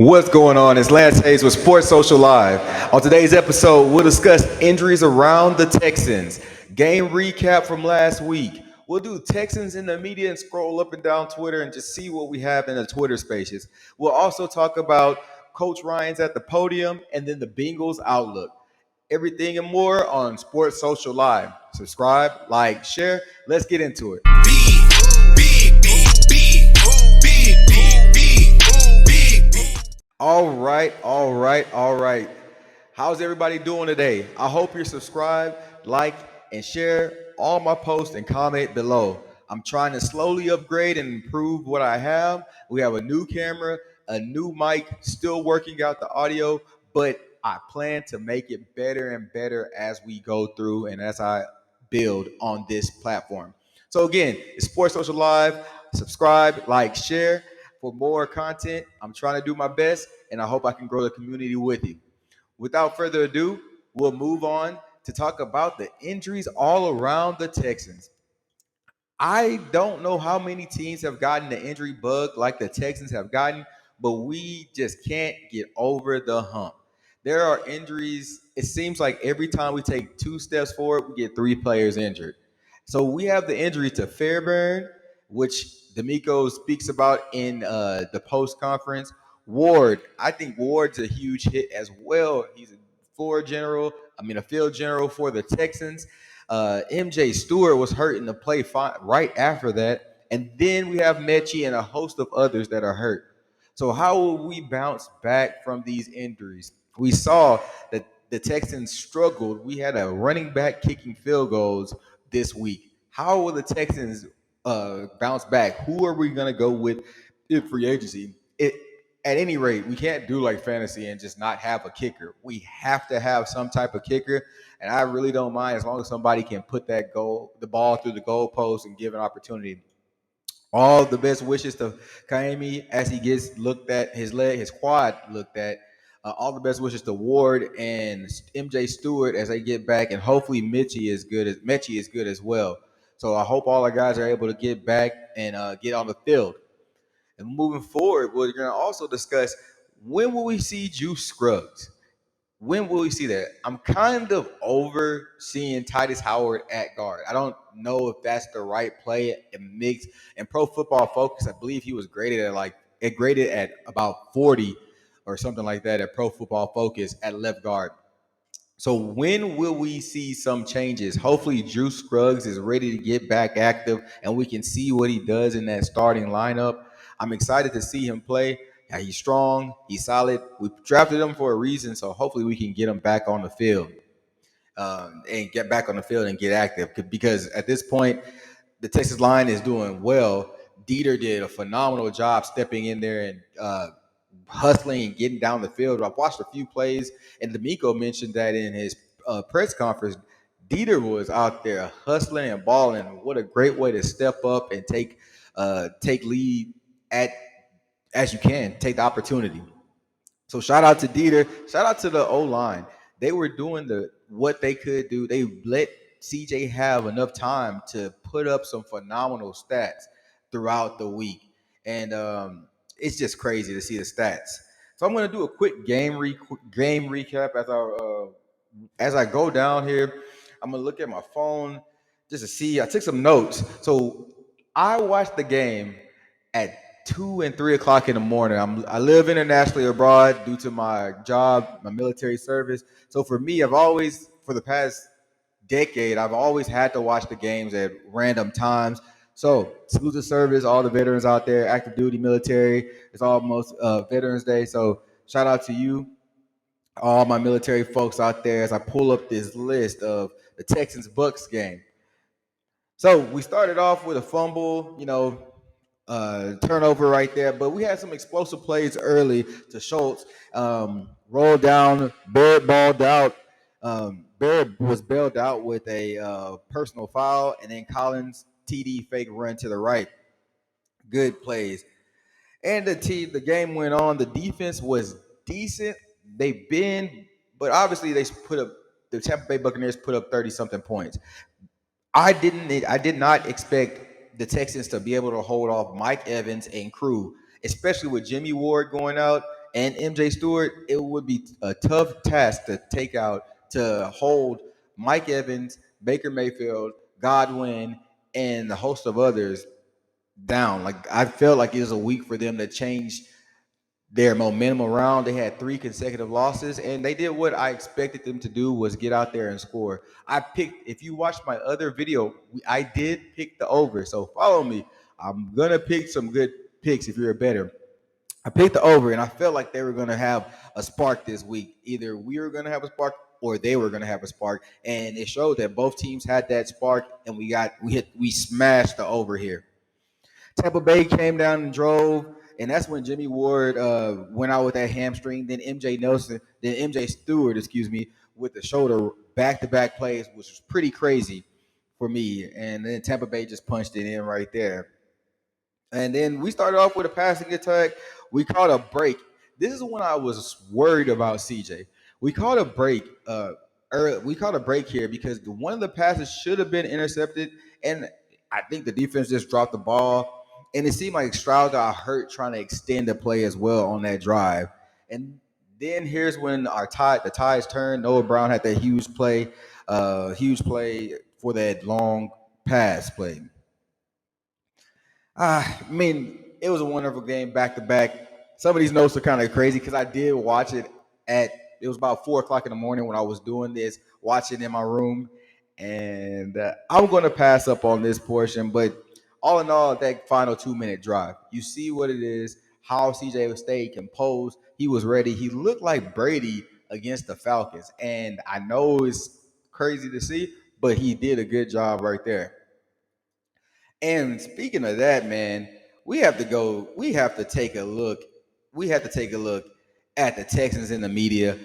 What's going on? It's Lance Hayes with Sports Social Live. On today's episode, we'll discuss injuries around the Texans, game recap from last week. We'll do Texans in the media and scroll up and down Twitter and just see what we have in the Twitter spaces. We'll also talk about Coach Ryan's at the podium and then the Bengals outlook. Everything and more on Sports Social Live. Subscribe, like, share. Let's get into it. All right. How's everybody doing today? I hope you're subscribed, like, and share all my posts and comment below. I'm trying to slowly upgrade and improve what I have. We have a new camera, a new mic, still working out the audio, but I plan to make it better and better as we go through and as I build on this platform. So again, it's Sports Social Live. Subscribe, like, share for more content. I'm trying to do my best, and I hope I can grow the community with you. Without further ado, we'll move on to talk about the injuries all around the Texans. I don't know how many teams have gotten the injury bug like the Texans have gotten, but we just can't get over the hump. There are injuries. It seems like every time we take two steps forward, we get three players injured. So we have the injury to Fairbairn, which D'Amico speaks about in the post conference. Ward, I think Ward's a huge hit as well. He's a field general for the Texans. MJ Stewart was hurt in the play right after that. And then we have Mechie and a host of others that are hurt. So how will we bounce back from these injuries? We saw that the Texans struggled. We had a running back kicking field goals this week. How will the Texans bounce back? Who are we going to go with in free agency? At any rate, we can't do like fantasy and just not have a kicker. We have to have some type of kicker, and I really don't mind as long as somebody can put the ball through the goalpost and give an opportunity. All the best wishes to Kaimi as he gets looked at, his quad looked at. All the best wishes to Ward and MJ Stewart as they get back, and hopefully Mechie is good as well. So I hope all our guys are able to get back and get on the field. And moving forward, we're going to also discuss when will we see Juice Scruggs? When will we see that? I'm kind of over seeing Titus Howard at guard. I don't know if that's the right play and mix. And Pro Football Focus, I believe he was graded at about 40 or something like that at Pro Football Focus at left guard. So when will we see some changes? Hopefully Juice Scruggs is ready to get back active and we can see what he does in that starting lineup. I'm excited to see him play. Yeah, he's strong. He's solid. We drafted him for a reason, so hopefully we can get him back on the field and get back on the field and get active. Because at this point, the Texas line is doing well. Dieter did a phenomenal job stepping in there and hustling and getting down the field. I've watched a few plays, and D'Amico mentioned that in his press conference. Dieter was out there hustling and balling. What a great way to step up and take lead at as you can, take the opportunity. So shout out to Dieter. Shout out to the O line. They were doing what they could do. They let CJ have enough time to put up some phenomenal stats throughout the week, and it's just crazy to see the stats. So I'm going to do a quick game recap as I go down here. I'm going to look at my phone just to see. I took some notes. So I watched the game at 2 and 3 o'clock in the morning. I live internationally abroad due to my job, my military service. So for me, for the past decade, I've always had to watch the games at random times. So salute to service, all the veterans out there, active duty military. It's almost Veterans Day. So shout out to you, all my military folks out there, as I pull up this list of the Texans Bucks game. So we started off with a fumble, turnover right there, but we had some explosive plays early to Schultz. Rolled down, Barrett balled out. Barrett was bailed out with a personal foul, and then Collins TD fake run to the right. Good plays. And the game went on. The defense was decent. But obviously the Tampa Bay Buccaneers put up 30 something points. I did not expect the Texans to be able to hold off Mike Evans and crew, especially with Jimmy Ward going out and MJ Stewart, it would be a tough task to hold Mike Evans, Baker Mayfield, Godwin, and a host of others down. Like I felt like it was a week for them to change their momentum around. They had 3 consecutive losses, and they did what I expected them to do was get out there and score. If you watched my other video, I did pick the over. So follow me. I'm gonna pick some good picks if you're a better. I picked the over, and I felt like they were gonna have a spark this week. Either we were gonna have a spark or they were gonna have a spark, and it showed that both teams had that spark, and we smashed the over here. Tampa Bay came down and drove, and that's when Jimmy Ward went out with that hamstring. Then MJ Stewart, excuse me, with the shoulder back-to-back plays, which was pretty crazy for me. And then Tampa Bay just punched it in right there. And then we started off with a passing attack. We caught a break. This is when I was worried about CJ. We caught a break. We caught a break here because one of the passes should have been intercepted, and I think the defense just dropped the ball. And it seemed like Stroud got hurt trying to extend the play as well on that drive. And then here's when the ties turned. Noah Brown had that huge play for that long pass play. I mean, it was a wonderful game back to back. Some of these notes are kind of crazy because I did watch it it was about 4 o'clock in the morning when I was doing this, watching in my room. And I'm going to pass up on this portion. But all in all, that final 2 minute drive, you see what it is, how CJ stayed composed. He was ready. He looked like Brady against the Falcons. And I know it's crazy to see, but he did a good job right there. And speaking of that, man, we have to take a look. We have to take a look at the Texans in the media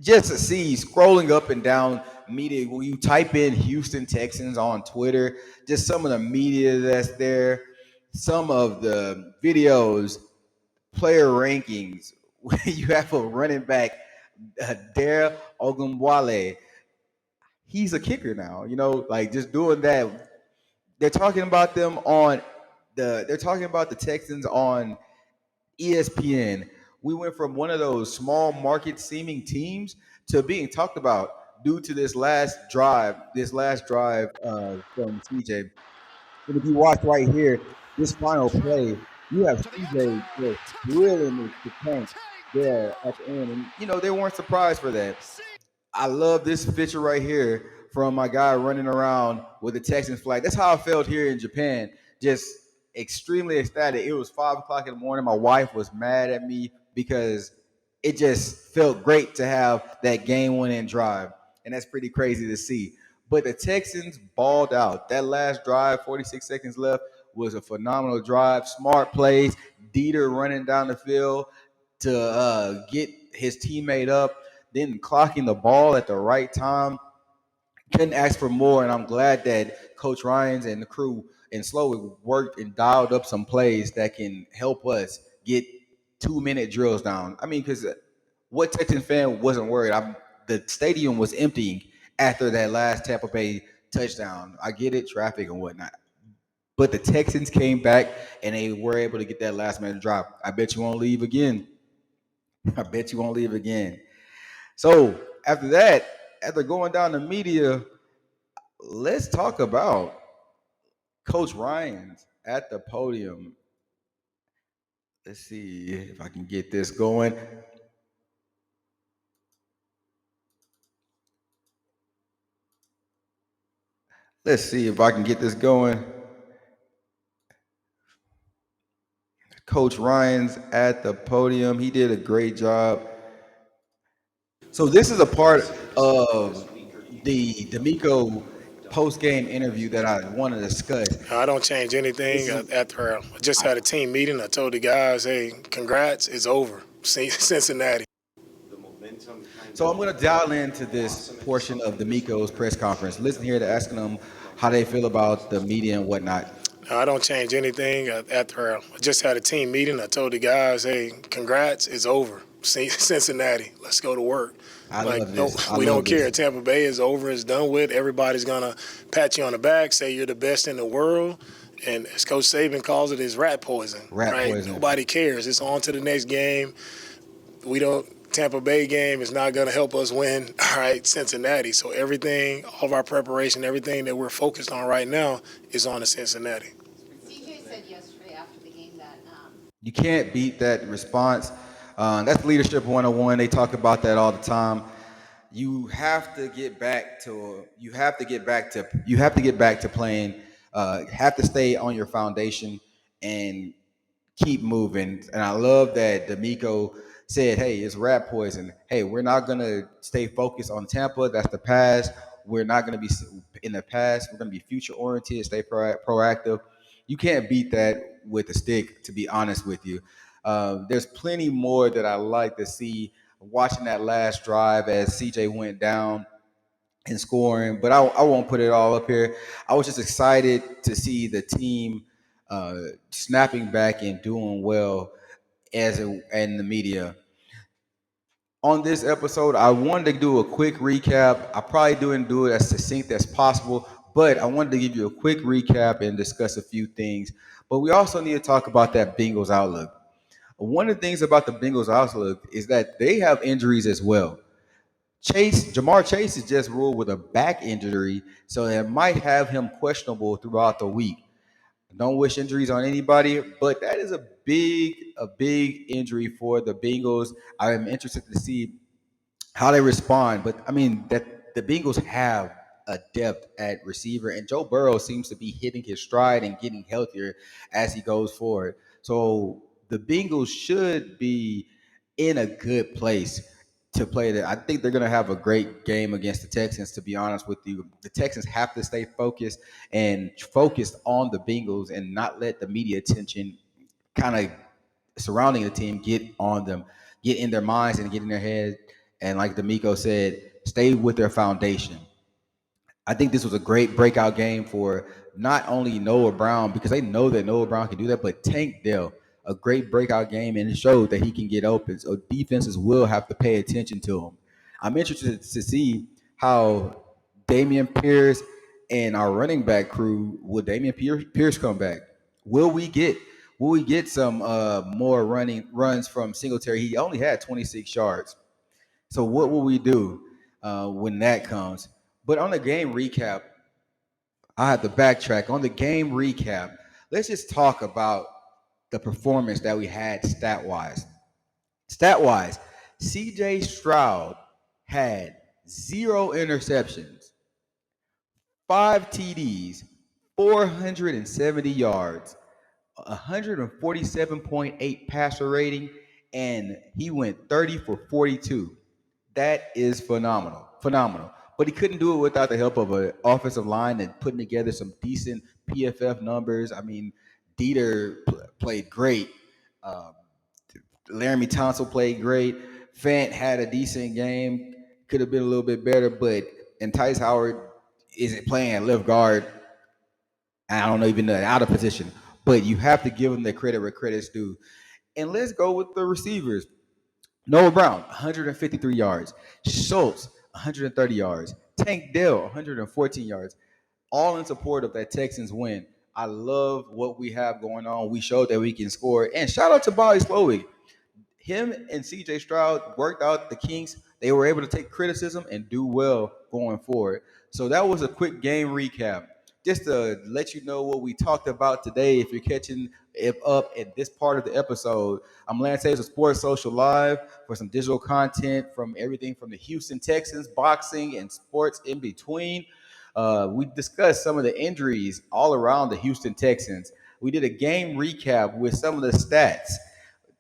just to see scrolling up and down media. When you type in Houston Texans on Twitter, just some of the media that's there, some of the videos, player rankings. You have a running back, Dare Ogunbowale. He's a kicker now, like just doing that. They're talking about them on they're talking about the Texans on ESPN. We went from one of those small market seeming teams to being talked about due to this last drive from CJ. And if you watch right here, this final play, you have CJ just drilling the tank there at the end, and they weren't surprised for that. I love this picture right here from my guy running around with the Texans flag. That's how I felt here in Japan. Just extremely ecstatic. It was 5 o'clock in the morning. My wife was mad at me because it just felt great to have that game winning drive. And that's pretty crazy to see. But the Texans balled out. That last drive, 46 seconds left, was a phenomenal drive. Smart plays. Dieter running down the field to get his teammate up, then clocking the ball at the right time. Couldn't ask for more, and I'm glad that Coach Ryans and the crew and Slowly worked and dialed up some plays that can help us get 2 minute drills down. I mean, because what Texans fan wasn't worried? The stadium was emptying after that last Tampa Bay touchdown. I get it, traffic and whatnot. But the Texans came back and they were able to get that last minute drop. I bet you won't leave again. I bet you won't leave again. So after that, after going down the media, let's talk about Coach Ryan's at the podium. Let's see if I can get this going. Let's see if I can get this going. Coach Ryan's at the podium. He did a great job. So this is a part of the D'Amico post-game interview that I want to discuss. I don't change anything after I just had a team meeting. I told the guys, hey, congrats, it's over. Cincinnati. So I'm going to dial into this portion of D'Amico's press conference. Listen here to asking them how they feel about the media and whatnot. I don't change anything after I just had a team meeting. I told the guys, hey, congrats, it's over. Cincinnati, let's go to work. I love this. We don't care. Tampa Bay is over, it's done with. Everybody's going to pat you on the back, say you're the best in the world, And as Coach Saban calls it, is rat poison, Rat right? poison. Nobody cares. It's on to the next game. We don't. Tampa Bay game is not going to help us win, all right, Cincinnati. So everything, all of our preparation, everything that we're focused on right now is on to Cincinnati. CJ said yesterday after the game that You can't beat that response. That's leadership 101. They talk about that all the time. You have to get back to. You have to get back to playing. Have to stay on your foundation and keep moving. And I love that D'Amico said, "Hey, it's rat poison. Hey, we're not gonna stay focused on Tampa. That's the past. We're not gonna be in the past. We're gonna be future oriented. Stay proactive. You can't beat that with a stick. To be honest with you, there's plenty more that I like to see. Watching that last drive as CJ went down and scoring, but I won't put it all up here. I was just excited to see the team snapping back and doing well in the media. On this episode, I wanted to do a quick recap. I probably didn't do it as succinct as possible, but I wanted to give you a quick recap and discuss a few things. But we also need to talk about that Bengals outlook. One of the things about the Bengals outlook is that they have injuries as well. Jamar Chase is just ruled with a back injury, so it might have him questionable throughout the week. Don't wish injuries on anybody, but that is a big injury for the Bengals. I am interested to see how they respond. But I mean that the Bengals have a depth at receiver, and Joe Burrow seems to be hitting his stride and getting healthier as he goes forward. So the Bengals should be in a good place to play that. I think they're going to have a great game against the Texans. To be honest with you, the Texans have to stay focused on the Bengals and not let the media attention kind of surrounding the team get on them, get in their minds and get in their head. And like D'Amico said, stay with their foundation. I think this was a great breakout game for not only Noah Brown, because they know that Noah Brown can do that, but Tank Dell, a great breakout game, and it showed that he can get open. So defenses will have to pay attention to him. I'm interested to see how Damian Pierce and our running back crew, will Pierce come back? Will we get some more running runs from Singletary? He only had 26 yards. So what will we do when that comes? But on the game recap, I have to backtrack. On the game recap, let's just talk about the performance that we had stat wise. Stat wise, CJ Stroud had 0 interceptions, 5 TDs, 470 yards, 147.8 passer rating, and he went 30 for 42. That is phenomenal. Phenomenal. But he couldn't do it without the help of an offensive line and putting together some decent PFF numbers. I mean, Dieter played great. Um, Laramie Tonsil played great. Fant had a decent game. Could have been a little bit better, but and Tice Howard isn't playing at left guard. I don't know, even out of position. But you have to give them the credit where credit's due. And let's go with the receivers. Noah Brown, 153 yards. Schultz, 130 yards. Tank Dell, 114 yards. All in support of that Texans win. I love what we have going on. We showed that we can score. And shout out to Bobby Slowick. Him and CJ Stroud worked out the kinks. They were able to take criticism and do well going forward. So that was a quick game recap. Just to let you know what we talked about today, if you're catching it up at this part of the episode, I'm Lance Hayes of Sports Social Live for some digital content from everything from the Houston Texans, boxing, and sports in between. We discussed some of the injuries all around the Houston Texans. We did a game recap with some of the stats.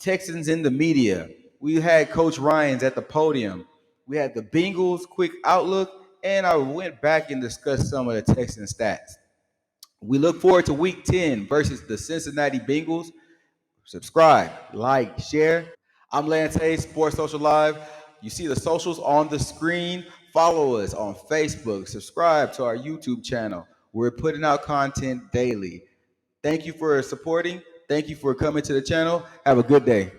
Texans in the media. We had Coach Ryan's at the podium. We had the Bengals quick outlook, and I went back and discussed some of the Texan stats. We look forward to Week 10 versus the Cincinnati Bengals. Subscribe, like, share. I'm Lance Hayes, Sports Social Live. You see the socials on the screen. Follow us on Facebook. Subscribe to our YouTube channel. We're putting out content daily. Thank you for supporting. Thank you for coming to the channel. Have a good day.